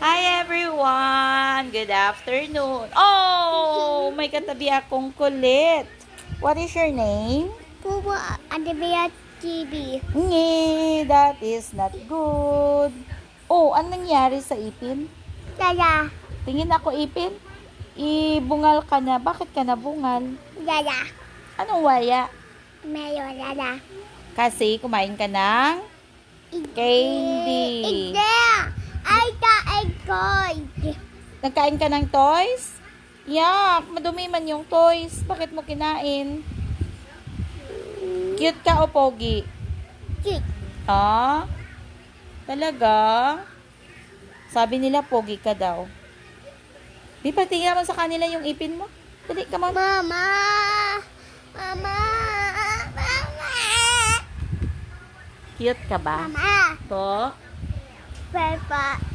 Hi everyone! Good afternoon. Oh, may katabi akong kulit. What is your name? Pupo Adebia TV. Nge, that is not good. Oh, anong nangyari sa ipin? Yaya. Tingin ako ipin. Ibungal ka na. Bakit ka nabungal? Yaya. Anong waya? Mayo yaya. Kasi kumain ka ng candy. Hindi. Ay koy. Nagkain ka ng toys? Yak, madumi man yung toys. Bakit mo kinain? Cute ka o pogi? Cute. Ah? Talaga? Sabi nila pogi ka daw. Di pa tingnan mo sa kanila yung ipin mo. Dali, come on. Mama. Mama. Mama. Cute ka ba? Mama. Po? Papa.